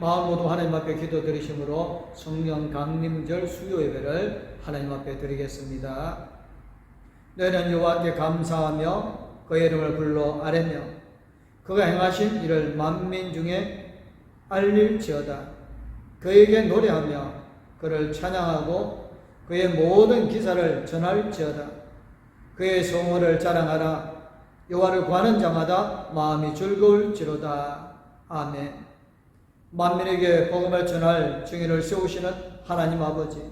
마음 모두 하나님 앞에 기도드리심으로 성령 강림절 수요 예배를 하나님 앞에 드리겠습니다. 너희는 여호와께 감사하며 그의 이름을 불러 아뢰며 그가 행하신 일을 만민 중에 알릴지어다. 그에게 노래하며 그를 찬양하고 그의 모든 기사를 전할지어다. 그의 성호를 자랑하라. 여호와를 구하는 자마다 마음이 즐거울지로다. 아멘. 만민에게 복음을 전할 증인을 세우시는 하나님 아버지,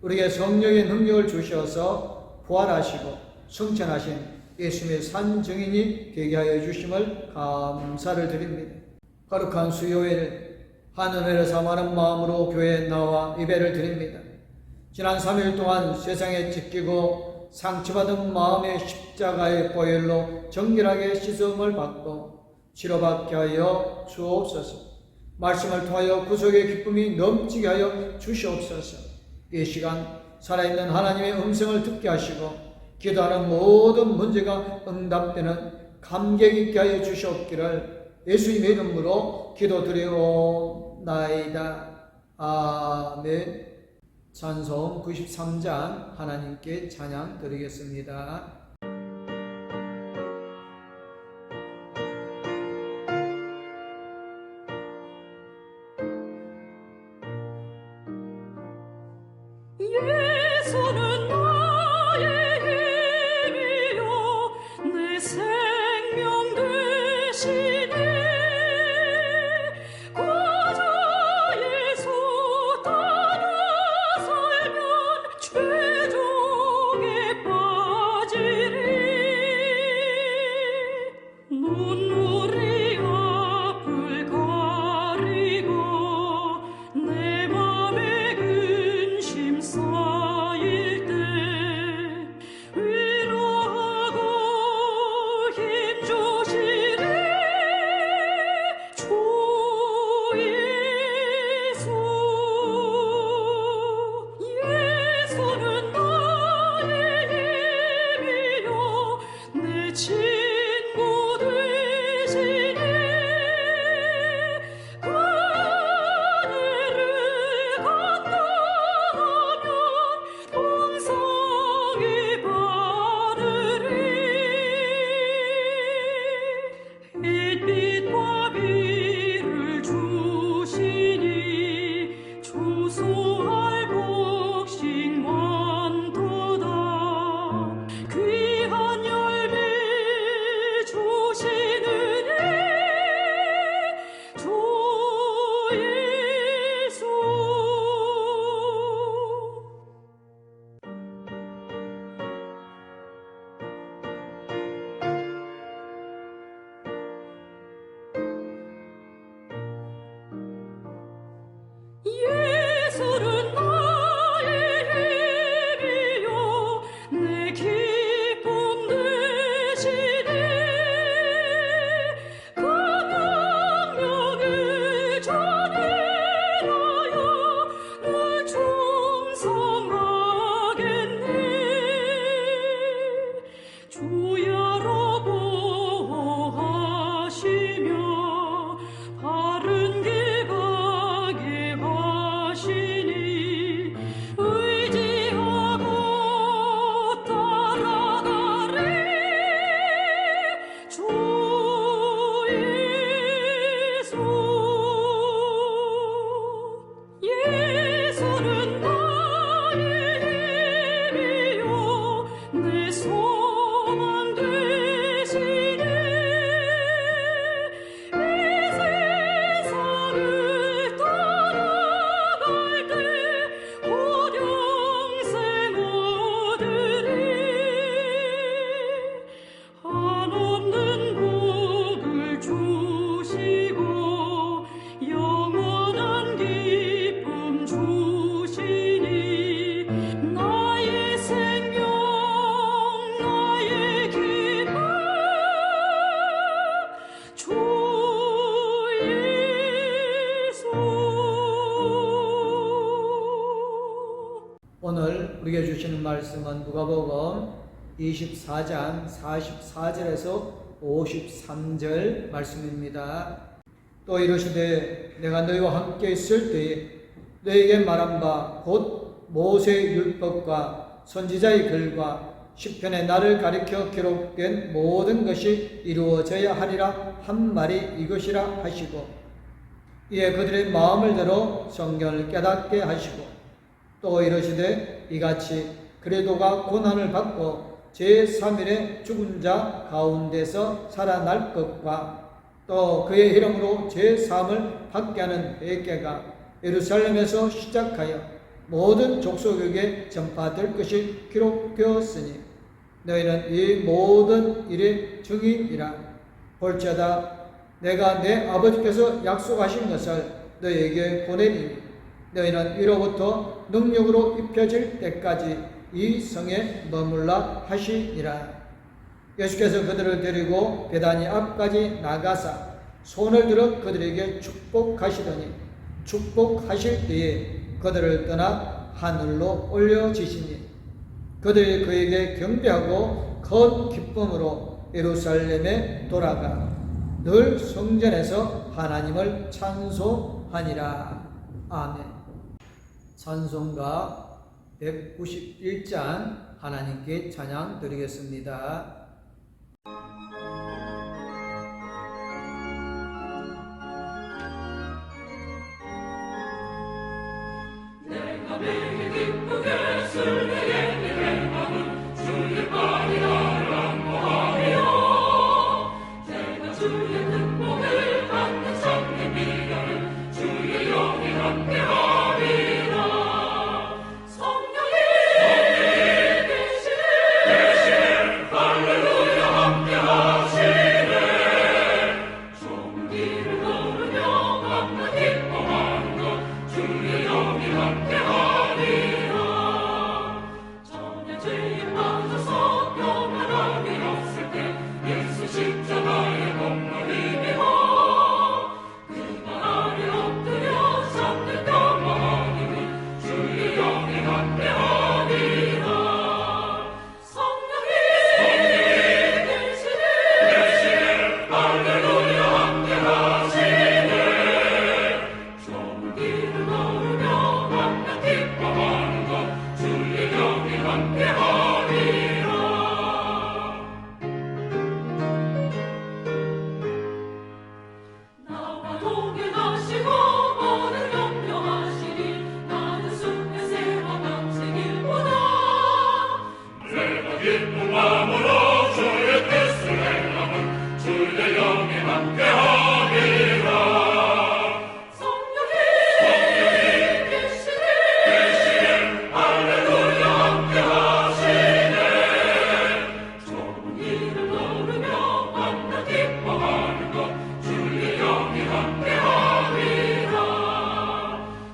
우리에게 성령의 능력을 주셔서 부활하시고 승천하신 예수님의 산 증인이 되게 하여 주심을 감사를 드립니다. 거룩한 수요일 하늘을 사모하는 마음으로 교회에 나와 예배를 드립니다. 지난 3일 동안 세상에 찢기고 상처받은 마음의 십자가의 보혈로 정결하게 씻음을 받고 치료받게 하여 주옵소서. 말씀을 통하여 구속의 기쁨이 넘치게 하여 주시옵소서. 이 시간 살아있는 하나님의 음성을 듣게 하시고 기도하는 모든 문제가 응답되는 감격 있게 하여 주시옵기를 예수님의 이름으로 기도드리옵나이다. 아멘. 찬송 93장 하나님께 찬양 드리겠습니다. 예수는 나의 힘이요 내 생명 되시네. 고자의 소 따라 살면 죄종에 빠지리. 눈물이 앞을 가리고 내 맘에 근심 쌓일 때 위로하고 힘주시네. 주 예수. 예수는 나의 힘이요 내 친구 되시네. 그네를 간다하면 동상이 바르리. 햇빛과 비를 주시니 주소할 곡식 많도다. 귀한 열매 주시느니 주 예수. 예수는 나의 힘이요 내 기쁨 되시네. 그 명령을 전해라여 늘 충성하겠네. 주야로 보호하시며 바른 길 가게 하시니 의지하고 따라가리. 주 예수. 예수는 나의 힘이요 내 소망 되시네. 이 세상을 떠나갈 때 고령생 얻으리. 한없는 복을 주시고 영원한 기쁨 주시니 나의 생명 나의 기쁨 주 예수. 오늘 우리에게 주시는 말씀은 누가복음 24장 44절에서 53절 말씀입니다. 또 이르시되 내가 너희와 함께 있을 때에 너희에게 말한 바 곧 모세의 율법과 선지자의 글과 시편에 나를 가리켜 기록된 모든 것이 이루어져야 하리라 한 말이 이것이라 하시고, 이에 그들의 마음을 들어 성경을 깨닫게 하시고, 또 이르시되 이같이 그리스도가 고난을 받고 제3일에 죽은 자 가운데서 살아날 것과 또 그의 이름으로 제3을 받게 하는 회개가 예루살렘에서 시작하여 모든 족속에게 전파될 것이 기록되었으니 너희는 이 모든 일의 증인이라. 볼지어다 내가 내 아버지께서 약속하신 것을 너희에게 보내리니 너희는 이로부터 능력으로 입혀질 때까지 이 성에 머물라 하시니라. 예수께서 그들을 데리고 베다니 앞까지 나가사 손을 들어 그들에게 축복하시더니 축복하실 때에 그들을 떠나 하늘로 올려지시니 그들이 그에게 경배하고 큰 기쁨으로 예루살렘에 돌아가 늘 성전에서 하나님을 찬송하니라. 아멘. 찬송가 191장 하나님께 찬양 드리겠습니다. 내게 기쁘게 술래의 일행하는 주의 발이라 랑모하며 내가 주의 등복을 받는 성의 미련을 주의 영이 함께하리라. 성령이 계시네 할렐루야 함께하시네. 좋은 길을 걸으며 밤낮 기뻐하는 것 주의 영이 함께하리라. 전에 죄에 빠져서 평안함이 없을 때 예수 십자가의 공로를 힘입어 그 발 아래 엎드려 잠든 평안함이 주의 영이 함께하리라. 성령이 계시네 할렐루야 함께하시네. 좋은 길을 걸으며 밤낮 기뻐하는 것 주의 영이 함께하리라. 나와 동행하시고 모든 염려하시니 나는 숲의 새와 밤새길보다 내가 기쁜 마음으로 주의 뜻을 행하면 주의 영이 함께하리라. 성령이 계시네 할렐루야 함께하시네. 좋은 길을 걸으며 밤낮 기뻐하는 것 주의 영이 함께하리라.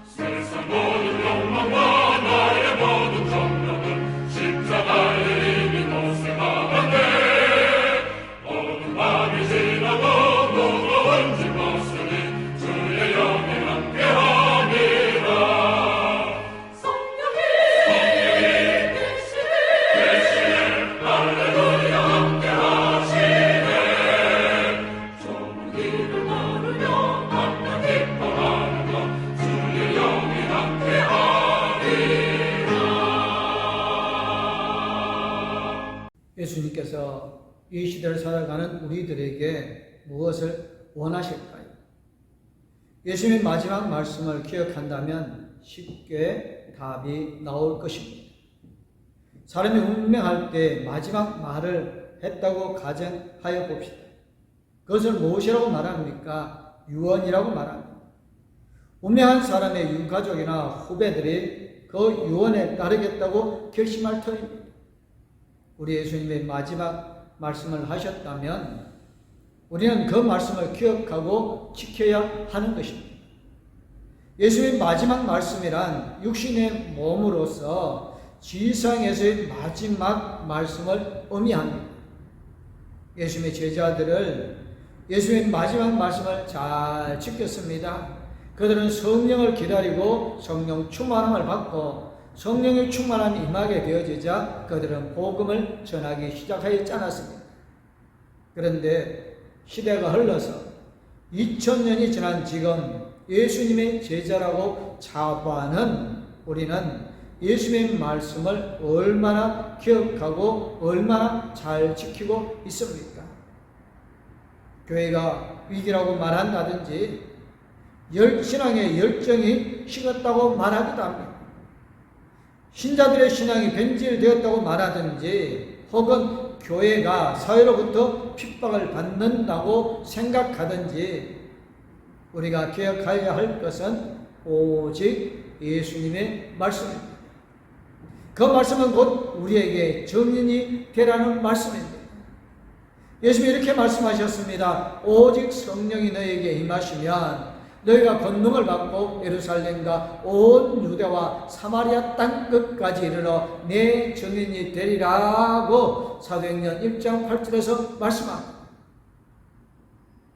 세상 모든 욕망과 나의 모든 정욕은 십자가의 이미 못을 막았네. 모든 밤이 지나고 무거운 짐 벗으니 주의 영이 함께하리라. 성령이 계시네 할렐루야 함께하시네. 좋은 길을 걸으며 밤낮 기뻐하는 것 주의 영이 함께하리라. 예수님께서 이 시대를 살아가는 우리들에게 무엇을 원하실까요? 예수님의 마지막 말씀을 기억한다면 쉽게 답이 나올 것입니다. 사람이 운명할 때 마지막 말을 했다고 가정하여 봅시다. 그것을 무엇이라고 말합니까? 유언이라고 말합니다. 운명한 사람의 유가족이나 후배들이 그 유언에 따르겠다고 결심할 터입니다. 우리 예수님의 마지막 말씀을 하셨다면 우리는 그 말씀을 기억하고 지켜야 하는 것입니다. 예수님의 마지막 말씀이란 육신의 몸으로서 지상에서의 마지막 말씀을 의미합니다. 예수님의 제자들을 예수님의 마지막 말씀을 잘 지켰습니다. 그들은 성령을 기다리고 성령 충만함을 받고 성령의 충만함이 임하게 되어지자 그들은 복음을 전하기 시작하였지 않았습니까? 그런데 시대가 흘러서 2000년이 지난 지금 예수님의 제자라고 자부하는 우리는 예수님의 말씀을 얼마나 기억하고 얼마나 잘 지키고 있습니까? 교회가 위기라고 말한다든지 신앙의 열정이 식었다고 말하기도 합니다. 신자들의 신앙이 변질되었다고 말하든지 혹은 교회가 사회로부터 핍박을 받는다고 생각하든지 우리가 기억해야 할 것은 오직 예수님의 말씀입니다. 그 말씀은 곧 우리에게 증인이 되라는 말씀입니다. 예수님이 이렇게 말씀하셨습니다. 오직 성령이 너에게 임하시면 너희가 권능을 받고 예루살렘과 온 유대와 사마리아 땅 끝까지 이르러 내 증인이 되리라고 사도행전 1장 8절에서 말씀합니다.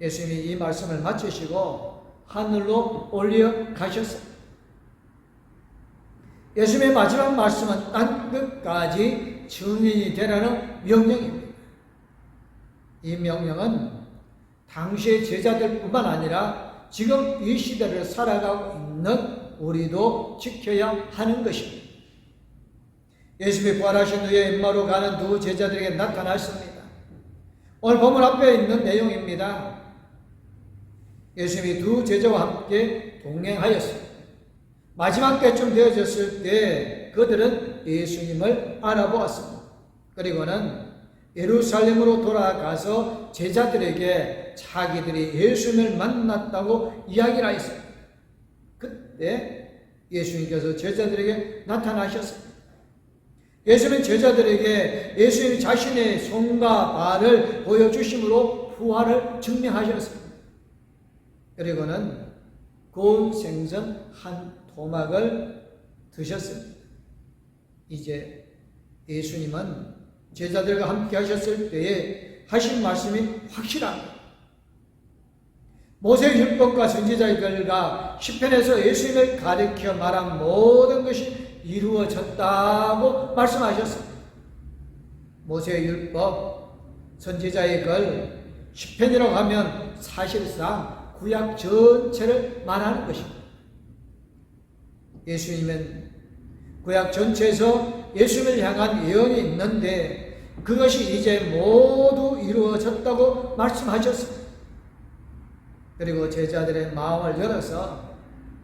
예수님이 이 말씀을 마치시고 하늘로 올려 가셨습니다. 예수님의 마지막 말씀은 땅 끝까지 증인이 되라는 명령입니다. 이 명령은 당시의 제자들뿐만 아니라 지금 이 시대를 살아가고 있는 우리도 지켜야 하는 것입니다. 예수님이 부활하신 후에 엠마오로 가는 두 제자들에게 나타났습니다. 오늘 본문 앞에 있는 내용입니다. 예수님이 두 제자와 함께 동행하였습니다. 마지막 때쯤 되어졌을 때 그들은 예수님을 알아보았습니다. 그리고는 예루살렘으로 돌아가서 제자들에게 자기들이 예수님을 만났다고 이야기를 하였습니다. 그때 예수님께서 제자들에게 나타나셨습니다. 예수님은 제자들에게 예수님 자신의 손과 발을 보여주심으로 부활을 증명하셨습니다. 그리고는 고운 생선 한 토막을 드셨습니다. 이제 예수님은 제자들과 함께 하셨을 때에 하신 말씀이 확실합니다. 모세의 율법과 선지자의 글과 시편에서 예수님을 가리켜 말한 모든 것이 이루어졌다고 말씀하셨습니다. 모세의 율법, 선지자의 글, 시편이라고 하면 사실상 구약 전체를 말하는 것입니다. 예수님은 구약 전체에서 예수님을 향한 예언이 있는데 그것이 이제 모두 이루어졌다고 말씀하셨습니다. 그리고 제자들의 마음을 열어서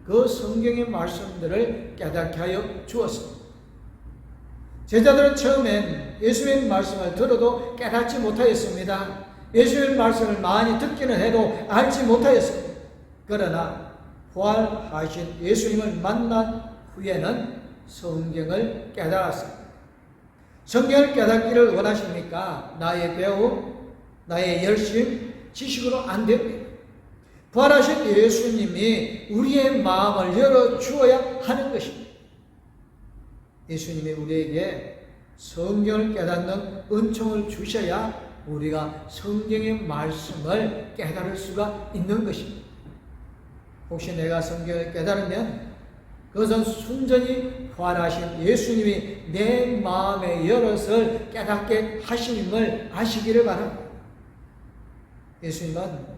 그 성경의 말씀들을 깨닫게 하여 주었습니다. 제자들은 처음엔 예수님의 말씀을 들어도 깨닫지 못하였습니다. 예수님의 말씀을 많이 듣기는 해도 알지 못하였습니다. 그러나 부활하신 예수님을 만난 후에는 성경을 깨달았습니다. 성경을 깨닫기를 원하십니까? 나의 배움, 나의 열심, 지식으로 안 됩니다. 부활하신 예수님이 우리의 마음을 열어주어야 하는 것입니다. 예수님이 우리에게 성경을 깨닫는 은총을 주셔야 우리가 성경의 말씀을 깨달을 수가 있는 것입니다. 혹시 내가 성경을 깨달으면 그것은 순전히 부활하신 예수님이 내 마음의 여럿을 깨닫게 하심을 아시기를 바랍니다. 예수님은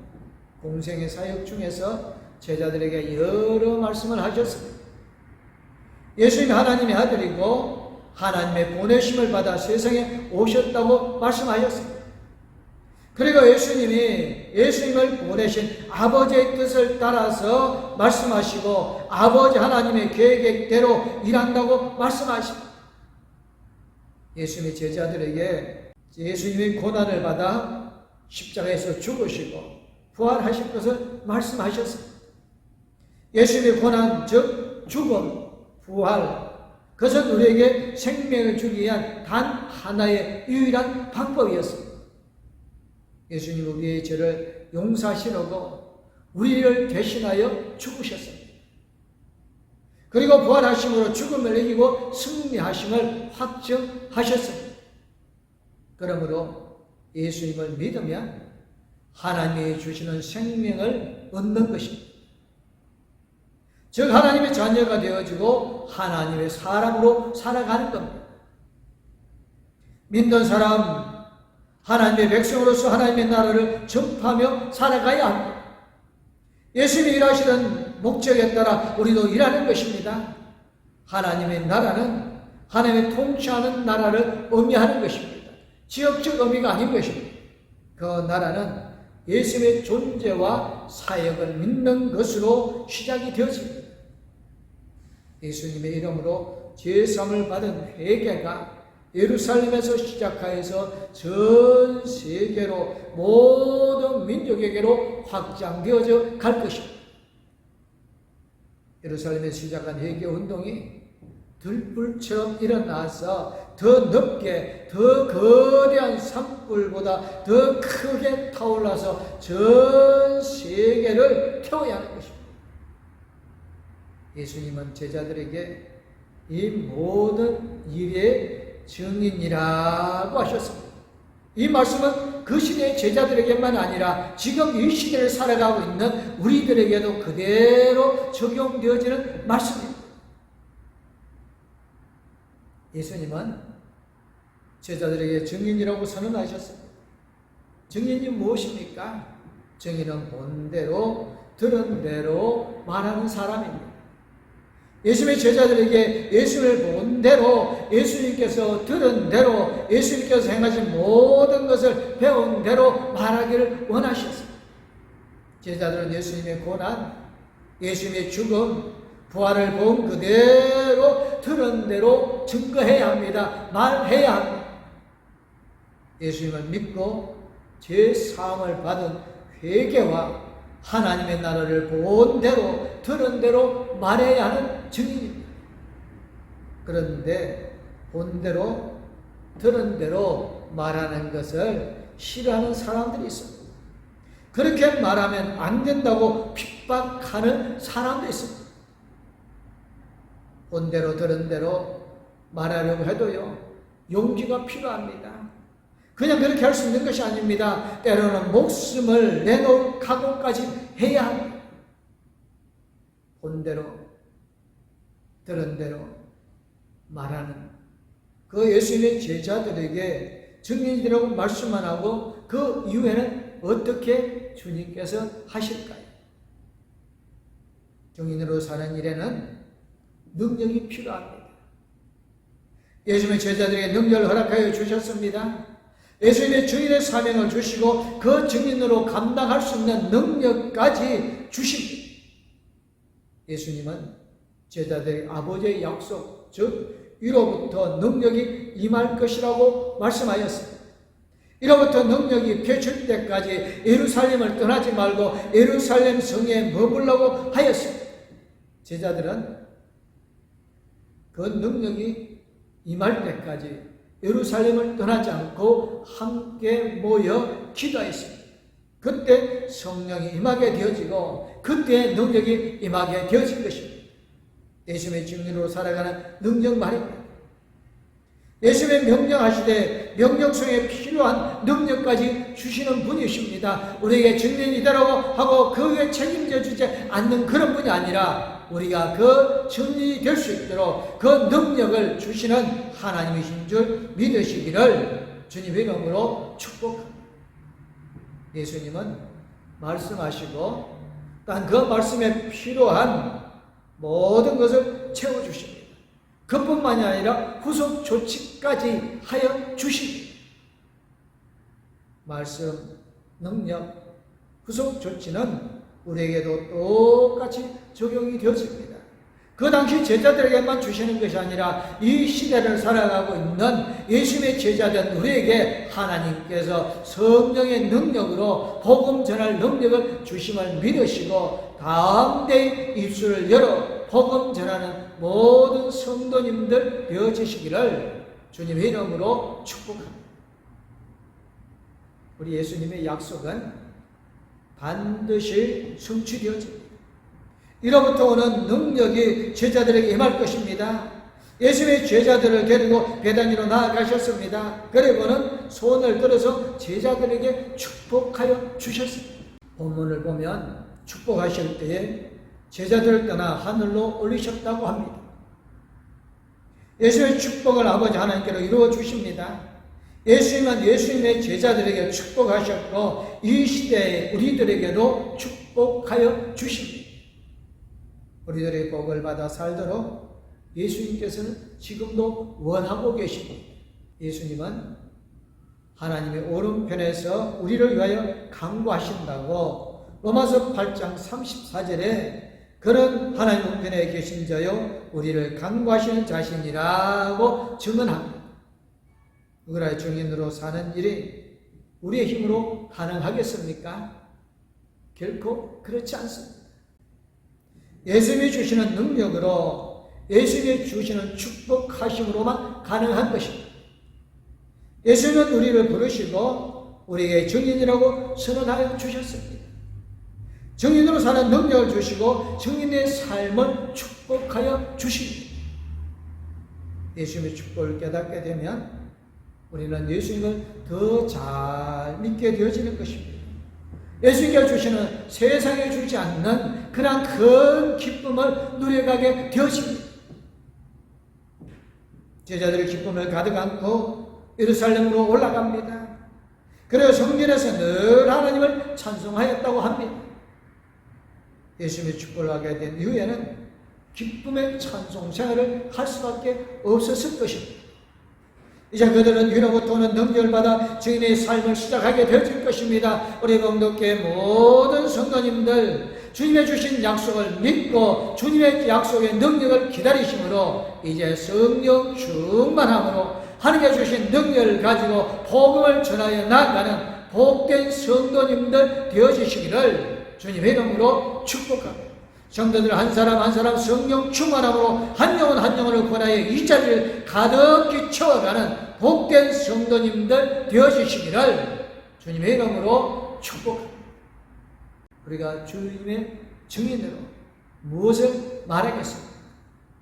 공생의 사역 중에서 제자들에게 여러 말씀을 하셨습니다. 예수님이 하나님의 아들이고 하나님의 보내심을 받아 세상에 오셨다고 말씀하셨습니다. 그리고 예수님을 보내신 아버지의 뜻을 따라서 말씀하시고 아버지 하나님의 계획대로 일한다고 말씀하십니다. 예수님이 제자들에게 예수님이 고난을 받아 십자가에서 죽으시고 부활하실 것을 말씀하셨습니다. 예수님의 고난, 즉 죽음, 부활, 그것은 우리에게 생명을 주기 위한 단 하나의 유일한 방법이었습니다. 예수님은 우리의 죄를 용서하시려고 우리를 대신하여 죽으셨습니다. 그리고 부활하심으로 죽음을 이기고 승리하심을 확증하셨습니다. 그러므로 예수님을 믿으면 하나님이 주시는 생명을 얻는 것입니다. 즉 하나님의 자녀가 되어지고 하나님의 사람으로 살아가는 겁니다. 믿는 사람, 하나님의 백성으로서 하나님의 나라를 전파하며 살아가야 합니다. 예수님이 일하시는 목적에 따라 우리도 일하는 것입니다. 하나님의 나라는 하나님의 통치하는 나라를 의미하는 것입니다. 지역적 의미가 아닌 것입니다. 그 나라는 예수님의 존재와 사역을 믿는 것으로 시작이 되어집니다. 예수님의 이름으로 제사함을 받은 회개가 예루살렘에서 시작하여서 전 세계로 모든 민족에게로 확장되어져 갈 것입니다. 예루살렘에서 시작한 회개운동이 들불처럼 일어나서 더 넓게 더 거대한 산불보다 더 크게 타올라서 전 세계를 태워야 하는 것입니다. 예수님은 제자들에게 이 모든 일의 증인이라고 하셨습니다. 이 말씀은 그 시대의 제자들에게만 아니라 지금 이 시대를 살아가고 있는 우리들에게도 그대로 적용되어지는 말씀입니다. 예수님은 제자들에게 증인이라고 선언하셨습니다. 증인이 무엇입니까? 증인은 본 대로 들은 대로 말하는 사람입니다. 예수님의 제자들에게 예수를 본 대로, 예수님께서 들은 대로, 예수님께서 행하신 모든 것을 배운 대로 말하기를 원하셨습니다. 제자들은 예수님의 고난, 예수님의 죽음, 부활을 본 그대로 들은 대로 증거해야 합니다. 말해야 합니다. 예수님을 믿고 제사함을 받은 회개와 하나님의 나라를 본 대로 들은 대로 말해야 하는 증인입니다. 그런데 본 대로 들은 대로 말하는 것을 싫어하는 사람들이 있습니다. 그렇게 말하면 안 된다고 핍박하는 사람도 있습니다. 본 대로 들은 대로 말하려고 해도요, 용기가 필요합니다. 그냥 그렇게 할 수 있는 것이 아닙니다. 때로는 목숨을 내놓을 각오까지 해야 합니다. 본 대로 들은 대로 말하는 그 예수님의 제자들에게 증인이라고 말씀만 하고 그 이후에는 어떻게 주님께서 하실까요? 증인으로 사는 일에는 능력이 필요합니다. 예수님의 제자들에게 능력을 허락하여 주셨습니다. 예수님의 증인의 사명을 주시고 그 증인으로 감당할 수 있는 능력까지 주십니다. 예수님은 제자들의 아버지의 약속, 즉 위로부터 능력이 임할 것이라고 말씀하였습니다. 이로부터 능력이 펼칠 때까지 예루살렘을 떠나지 말고 예루살렘 성에 머물라고 하였습니다. 제자들은 그 능력이 임할 때까지 예루살렘을 떠나지 않고 함께 모여 기도했습니다. 그때 성령이 임하게 되어지고 그때 능력이 임하게 되어진 것입니다. 예수님의 증인으로 살아가는 능력 말입니다. 예수님의 명령하시되 명령 속에 필요한 능력까지 주시는 분이십니다. 우리에게 증인이다라고 하고 그 위에 책임져 주지 않는 그런 분이 아니라 우리가 그 증인이 될 수 있도록 그 능력을 주시는 하나님이신 줄 믿으시기를 주님의 이름으로 축복합니다. 예수님은 말씀하시고 단 그 말씀에 필요한 모든 것을 채워주십니다. 그뿐만이 아니라 후속 조치까지 하여 주십니다. 말씀, 능력, 후속 조치는 우리에게도 똑같이 적용이 되어집니다. 그 당시 제자들에게만 주시는 것이 아니라 이 시대를 살아가고 있는 예수님의 제자된 우리에게 하나님께서 성령의 능력으로 복음 전할 능력을 주심을 믿으시고 가운데 입술을 열어 복음 전하는 모든 성도님들 되어지시기를 주님의 이름으로 축복합니다. 우리 예수님의 약속은 반드시 성취되어집니다. 이로부터 오는 능력이 제자들에게 임할 것입니다. 예수님의 제자들을 데리고 베다니로 나아가셨습니다. 그리고는 손을 들어서 제자들에게 축복하여 주셨습니다. 본문을 보면 축복하실 때에 제자들을 떠나 하늘로 올리셨다고 합니다. 예수의 축복을 아버지 하나님께로 이루어 주십니다. 예수님은 예수님의 제자들에게 축복하셨고 이 시대에 우리들에게도 축복하셨습니다. 축복하여 주십니다. 우리들의 복을 받아 살도록 예수님께서는 지금도 원하고 계십니다. 예수님은 하나님의 오른편에서 우리를 위하여 강구하신다고 로마서 8장 34절에 그런 하나님 우편에 계신 자요 우리를 강구하시는 자신이라고 증언합니다. 누구나 증인으로 사는 일이 우리의 힘으로 가능하겠습니까? 결코 그렇지 않습니다. 예수님이 주시는 능력으로 예수님이 주시는 축복하심으로만 가능한 것입니다. 예수님은 우리를 부르시고 우리에게 증인이라고 선언하여 주셨습니다. 증인으로 사는 능력을 주시고 증인의 삶을 축복하여 주십니다. 예수님의 축복을 깨닫게 되면 우리는 예수님을 더 잘 믿게 되어지는 것입니다. 예수님께서 주시는 세상에 주지 않는 그런 큰 기쁨을 누려가게 되어집니다. 제자들의 기쁨을 가득 안고 예루살렘으로 올라갑니다. 그리고 성전에서 늘 하나님을 찬송하였다고 합니다. 예수님의 축복을 하게 된 이후에는 기쁨의 찬송 생활을 할 수밖에 없었을 것입니다. 이제 그들은 위로부터 오는 능력을 받아 주인의 삶을 시작하게 되어질 것입니다. 우리 공동교회 모든 성도님들 주님의 주신 약속을 믿고 주님의 약속의 능력을 기다리심으로 이제 성령 충만함으로 하나님께 주신 능력을 가지고 복음을 전하여 나가는 복된 성도님들 되어지시기를 주님의 이름으로 축복합니다. 성도들 한 사람 한 사람 성령 충만함으로 한 영혼 한 영혼을 권하여 이 자리를 가득히 채워가는 복된 성도님들 되어주시기를 주님의 이름으로 축복합니다. 우리가 주님의 증인으로 무엇을 말하겠습니까?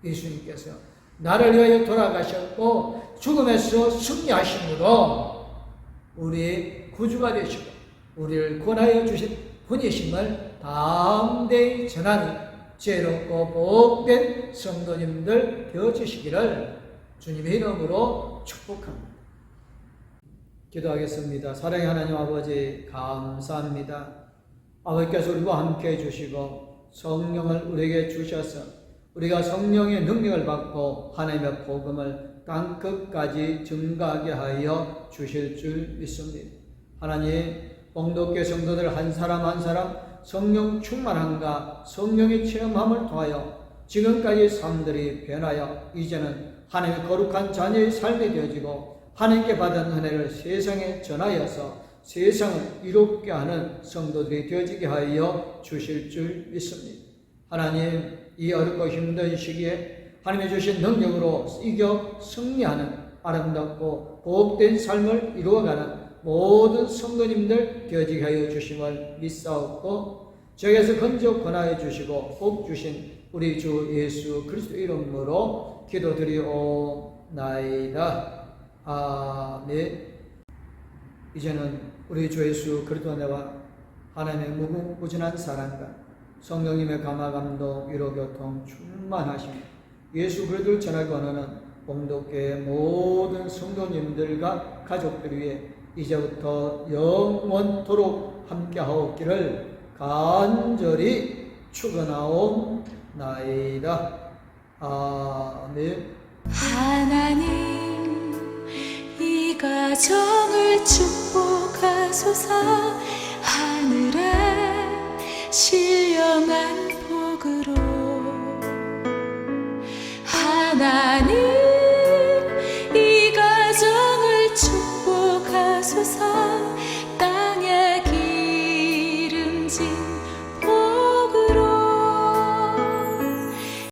예수님께서 나를 위하여 돌아가셨고 죽음에서 승리하심으로 우리의 구주가 되시고 우리를 권하여 주신 분이심을 담대히 전하는 지혜롭고 복된 성도님들 되어주시기를 주님의 이름으로 축복합니다. 기도하겠습니다. 사랑의 하나님 아버지 감사합니다. 아버지께서 우리와 함께 해주시고 성령을 우리에게 주셔서 우리가 성령의 능력을 받고 하나님의 복음을 땅끝까지 증가하게 하여 주실 줄 믿습니다. 하나님 공동교회 성도들 한 사람 한 사람 성령 충만함과 성령의 체험함을 통하여 지금까지 삶들이 변하여 이제는 하나님의 거룩한 자녀의 삶이 되어지고 하나님께 받은 은혜를 세상에 전하여서 세상을 이롭게 하는 성도들이 되어지게 하여 주실 줄 믿습니다. 하나님 이 어렵고 힘든 시기에 하나님이 주신 능력으로 이겨 승리하는 아름답고 복된 삶을 이루어가는 모든 성도님들 되어지게 하여 주심을 믿사옵고 저에게서 건져 권하여 주시고 복 주신 우리 주 예수 그리스도 이름으로 기도드리옵나이다. 아멘. 이제는 우리 주 예수 그리스도 안에와 하나님의 무궁무진한 사랑과 성령님의 감화감동 위로교통 충만하심 예수 그리스도를 전하기 원하는 공동교회 모든 성도님들과 가족들 위해 이제부터 영원토록 함께하옵기를 간절히 축원하옵나이다. 아멘. 하나님 이 가정을 축복하소서. 하늘에 신령한 복으로 하나님